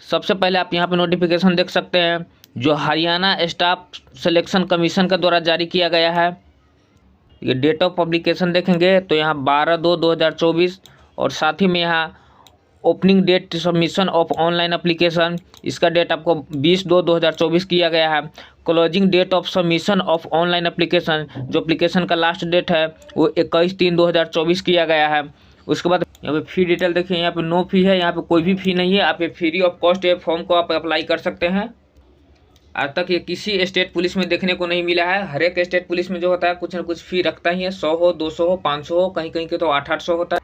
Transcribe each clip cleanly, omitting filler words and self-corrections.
सबसे पहले आप यहाँ पे नोटिफिकेशन देख सकते हैं जो हरियाणा स्टाफ सिलेक्शन कमीशन के द्वारा जारी किया गया है। ये डेट ऑफ पब्लिकेशन देखेंगे तो यहाँ 12/2/2024 और साथ ही में यहाँ opening date submission of online application, इसका डेट आपको 20/2/2024 किया गया है। Closing date of submission of online application, जो एप्लीकेशन का लास्ट डेट है वो 21/3/2024 किया गया है। उसके बाद यहाँ पे फी डिटेल देखिए, यहाँ पे नो फी है, यहाँ पे कोई भी फी नहीं है। आप ये फ्री ऑफ कॉस्ट ये फॉर्म को आप अप्लाई कर सकते हैं। आज तक ये किसी स्टेट पुलिस में देखने को नहीं मिला है। हर एक स्टेट पुलिस में जो होता है कुछ ना कुछ फी रखता ही है, 100 हो, 200 हो, 500 हो, कहीं कहीं के तो 800-800 होता है।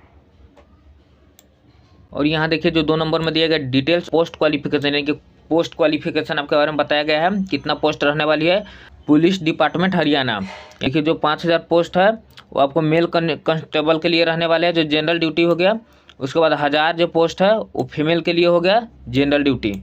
और यहाँ देखिए जो 2 नंबर में दिया गया डिटेल्स पोस्ट क्वालिफिकेशन, यानी कि पोस्ट क्वालिफिकेशन आपके बारे में बताया गया है, कितना पोस्ट रहने वाली है। पुलिस डिपार्टमेंट हरियाणा, देखिए जो 5000 पोस्ट है वो आपको मेल कांस्टेबल के लिए रहने वाले हैं, जो जनरल ड्यूटी हो गया। उसके बाद 1000 जो पोस्ट है वो फीमेल के लिए हो गया, जनरल ड्यूटी।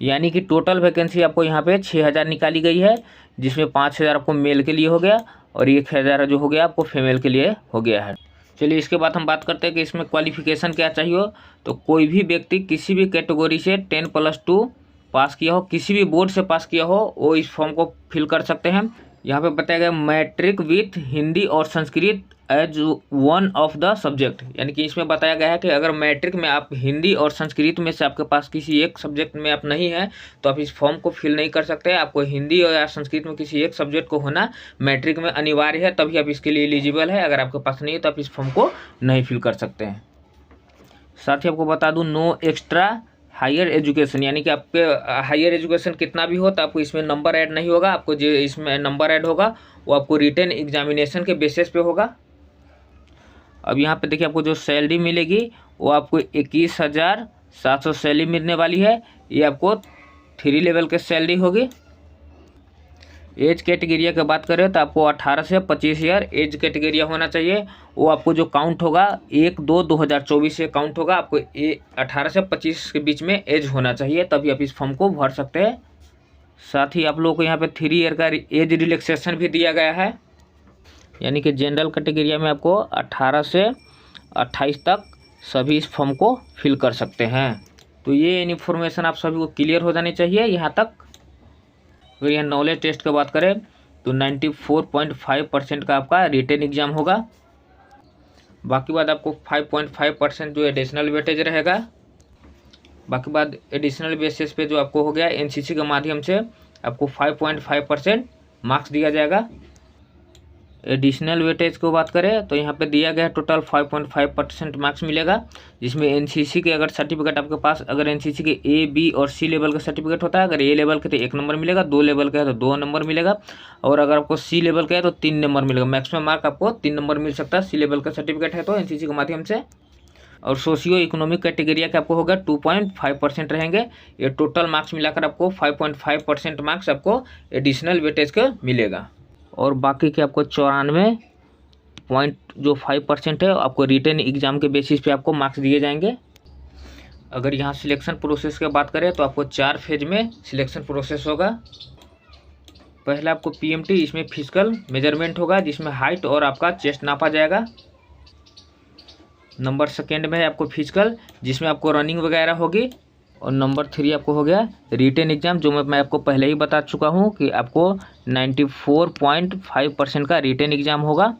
यानी कि टोटल वैकेंसी आपको यहाँ पे 6000 निकाली गई है, जिसमें 5000 आपको मेल के लिए हो गया और 1000 जो हो गया आपको फीमेल के लिए हो गया है। चलिए इसके बाद हम बात करते हैं कि इसमें क्वालिफिकेशन क्या चाहिए हो। तो कोई भी व्यक्ति किसी भी कैटेगरी से 10+2 पास किया हो, किसी भी बोर्ड से पास किया हो, वो इस फॉर्म को फिल कर सकते हैं। यहाँ पे बताया गया मैट्रिक विथ हिंदी और Sanskrit as one of the subject, यानी कि इसमें बताया गया है कि अगर मैट्रिक में आप हिंदी और संस्कृत में से आपके पास किसी एक सब्जेक्ट में आप नहीं है तो आप इस फॉर्म को फिल नहीं कर सकते। आपको हिंदी और या संस्कृत में किसी एक सब्जेक्ट को होना मैट्रिक में अनिवार्य है, तभी आप इसके लिए एलिजिबल है। अगर आपके पास नहीं है तो आप इस फॉर्म को नहीं फिल कर सकते हैं। साथ ही आपको बता दूँ नो एक्स्ट्रा हायर एजुकेशन, यानी कि आपके हायर एजुकेशन कितना भी हो तो आपको इसमें नंबर ऐड नहीं होगा। आपको जो इसमें नंबर ऐड होगा वो आपको रिटन एग्जामिनेशन के बेसिस पे होगा। अब यहाँ पे देखिए आपको जो सैलरी मिलेगी वो आपको 21,700 सैलरी मिलने वाली है। ये आपको 3 लेवल के सैलरी होगी। एज कैटेगरिया की बात करें तो आपको 18 से 25 ईयर एज कैटेगरिया होना चाहिए। वो आपको जो काउंट होगा 1/2/2024 से काउंट होगा। आपको 18 से 25 के बीच में एज होना चाहिए, तभी आप इस फॉर्म को भर सकते हैं। साथ ही आप लोगों को यहाँ पे 3 ईयर का एज रिलैक्सेशन भी दिया गया है, यानी कि जनरल कैटेगरिया में आपको 18 से 28 तक सभी इस फॉर्म को फिल कर सकते हैं। तो ये इन्फॉर्मेशन आप सभी को क्लियर हो जानी चाहिए यहाँ तक। अगर यहाँ नॉलेज टेस्ट की बात करें तो 94.5% का आपका रिटन एग्जाम होगा। बाकी बाद आपको 5.5% जो एडिशनल वेटेज रहेगा। बाकी बाद एडिशनल बेसिस पे जो आपको हो गया एनसीसी के माध्यम से आपको 5.5% मार्क्स दिया जाएगा। एडिशनल वेटेज को बात करें तो यहाँ पे दिया गया टोटल 5.5% मार्क्स मिलेगा, जिसमें एनसीसी के अगर सर्टिफिकेट आपके पास अगर एनसीसी के ए, बी और सी लेवल का सर्टिफिकेट होता है, अगर ए लेवल के तो 1 नंबर मिलेगा, 2 लेवल का है तो 2 नंबर मिलेगा, और अगर आपको सी लेवल का है तो 3 नंबर मिलेगा। मैक्सिमम मार्क आपको 3 नंबर मिल सकता है सी लेवल का सर्टिफिकेट है तो एनसीसी के माध्यम से। और सोशियो इकोनॉमिक कैटेगरिया का आपको होगा 2.5% रहेंगे। ये टोटल मार्क्स मिलाकर आपको 5.5% मार्क्स आपको एडिशनल वेटेज का मिलेगा। और बाकी के आपको 94.5% है आपको रिटन एग्जाम के बेसिस पे आपको मार्क्स दिए जाएंगे। अगर यहाँ सिलेक्शन प्रोसेस की बात करें तो आपको 4 फेज में सिलेक्शन प्रोसेस होगा। पहला आपको पीएमटी, इसमें फिजिकल मेजरमेंट होगा जिसमें हाइट और आपका चेस्ट नापा जाएगा। नंबर 2 में है आपको फिजिकल, जिसमें आपको रनिंग वगैरह होगी। और नंबर 3 आपको हो गया रिटन एग्जाम, जो मैं आपको पहले ही बता चुका हूँ कि आपको 94.5% का रिटन एग्जाम होगा।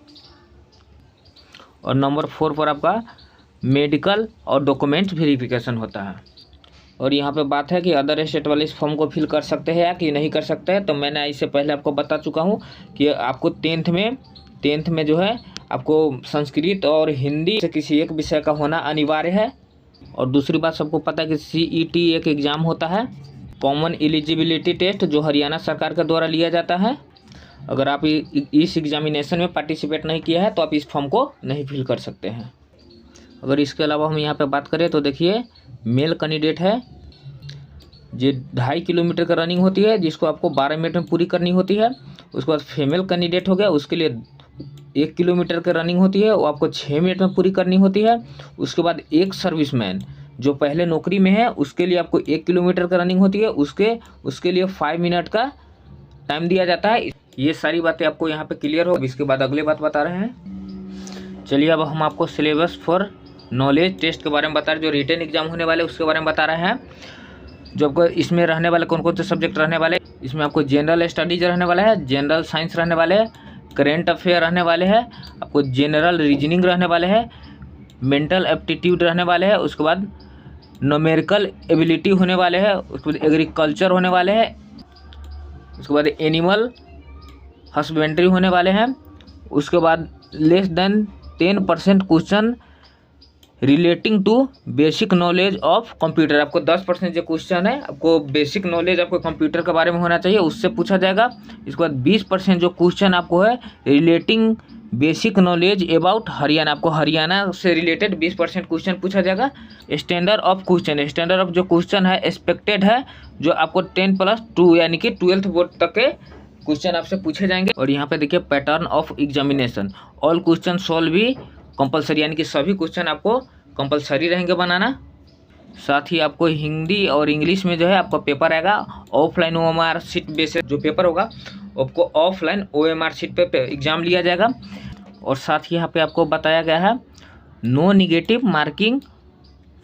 और नंबर 4 पर आपका मेडिकल और डॉक्यूमेंट वेरिफिकेशन होता है। और यहाँ पे बात है कि अदर स्टेट वाले इस फॉर्म को फिल कर सकते हैं या कि नहीं कर सकते हैं। तो मैंने इससे पहले आपको बता चुका हूँ कि आपको 10th में जो है आपको संस्कृत और हिंदी से किसी एक विषय का होना अनिवार्य है। और दूसरी बात सबको पता है कि CET एक एग्ज़ाम होता है, कॉमन एलिजिबिलिटी टेस्ट, जो हरियाणा सरकार के द्वारा लिया जाता है। अगर आप इस एग्जामिनेशन में पार्टिसिपेट नहीं किया है तो आप इस फॉर्म को नहीं फिल कर सकते हैं। अगर इसके अलावा हम यहाँ पे बात करें तो देखिए मेल कैंडिडेट है, जो 2.5 किलोमीटर का रनिंग होती है जिसको आपको 12 मिनट में पूरी करनी होती है। उसके बाद फीमेल कैंडिडेट हो गया, उसके लिए 1 किलोमीटर की रनिंग होती है, वो आपको 6 मिनट में पूरी करनी होती है। उसके बाद एक सर्विसमैन जो पहले नौकरी में है उसके लिए आपको 1 किलोमीटर का रनिंग होती है, उसके लिए 5 मिनट का टाइम दिया जाता है। ये सारी बातें आपको यहाँ पे क्लियर हो। इसके बाद अगले बात बता रहे हैं। चलिए अब हम आपको सिलेबस फॉर नॉलेज टेस्ट के बारे में बता रहे हैं, जो रिटन एग्जाम होने वाले उसके बारे में बता रहे हैं। जो आपको इसमें रहने वाले कौन कौन से सब्जेक्ट रहने वाले, इसमें आपको जनरल स्टडीज रहने वाला है, जनरल साइंस रहने वाले हैं, करेंट अफेयर रहने वाले हैं, आपको जनरल रीजनिंग रहने वाले हैं, मेंटल एप्टीट्यूड रहने वाले हैं, उसके बाद न्यूमेरिकल एबिलिटी होने वाले हैं, उसके बाद एग्रीकल्चर होने वाले हैं, उसके बाद एनिमल हस्बेंड्री होने वाले हैं, उसके बाद less than 10% question relating to basic knowledge of computer. आपको 10% जो क्वेश्चन है आपको बेसिक नॉलेज आपको कंप्यूटर के बारे में होना चाहिए, उससे पूछा जाएगा। इसके बाद 20% जो क्वेश्चन आपको है relating basic knowledge about Haryana, आपको हरियाणा से रिलेटेड 20% क्वेश्चन पूछा जाएगा। Standard of question, standard of जो क्वेश्चन है एक्सपेक्टेड है, जो आपको 10+2 यानी कि 12th बोर्ड तक के क्वेश्चन आपसे पूछे जाएंगे। और यहाँ पे देखिए pattern of examination, all question solve भी कंपलसरी, यानी कि सभी क्वेश्चन आपको कंपलसरी रहेंगे बनाना। साथ ही आपको हिंदी और इंग्लिश में जो है आपका पेपर आएगा ऑफलाइन OMR शीट बेसिस, जो पेपर होगा आपको ऑफलाइन OMR शीट पे एग्जाम लिया जाएगा। और साथ ही यहाँ पे आपको बताया गया है no negative marking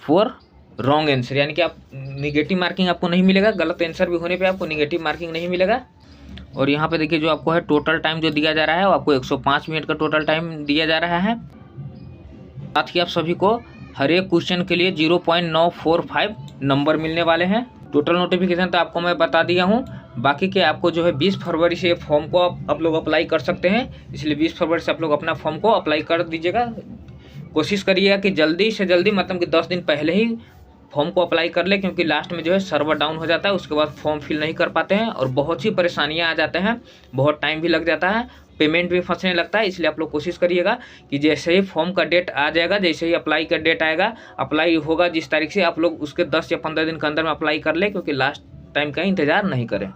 for wrong answer, यानी कि आप निगेटिव मार्किंग आपको नहीं मिलेगा, गलत आंसर भी होने पे आपको निगेटिव मार्किंग नहीं मिलेगा। और यहाँ पे देखिए जो आपको है टोटल टाइम जो दिया जा रहा है वो आपको 105 मिनट का टोटल टाइम दिया जा रहा है। साथ ही आप सभी को हर एक क्वेश्चन के लिए 0.945 नंबर मिलने वाले हैं। टोटल नोटिफिकेशन तो आपको मैं बता दिया हूँ, बाकी के आपको जो है 20 फरवरी से फॉर्म को आप लोग अप्लाई कर सकते हैं, इसलिए 20 फरवरी से आप लोग अपना फॉर्म को अप्लाई कर दीजिएगा। कोशिश करिएगा कि जल्दी से जल्दी, मतलब कि 10 दिन पहले ही फॉर्म को अप्लाई कर ले, क्योंकि लास्ट में जो है सर्वर डाउन हो जाता है, उसके बाद फॉर्म फिल नहीं कर पाते हैं और बहुत सी परेशानियां आ जाते हैं, बहुत टाइम भी लग जाता है, पेमेंट भी फंसने लगता है। इसलिए आप लोग कोशिश करिएगा कि जैसे ही फॉर्म का डेट आ जाएगा, जैसे ही अप्लाई का डेट आएगा, अप्लाई होगा जिस तारीख से, आप लोग उसके 10 या 15 दिन के अंदर में अप्लाई कर ले, क्योंकि लास्ट टाइम का इंतजार नहीं करें।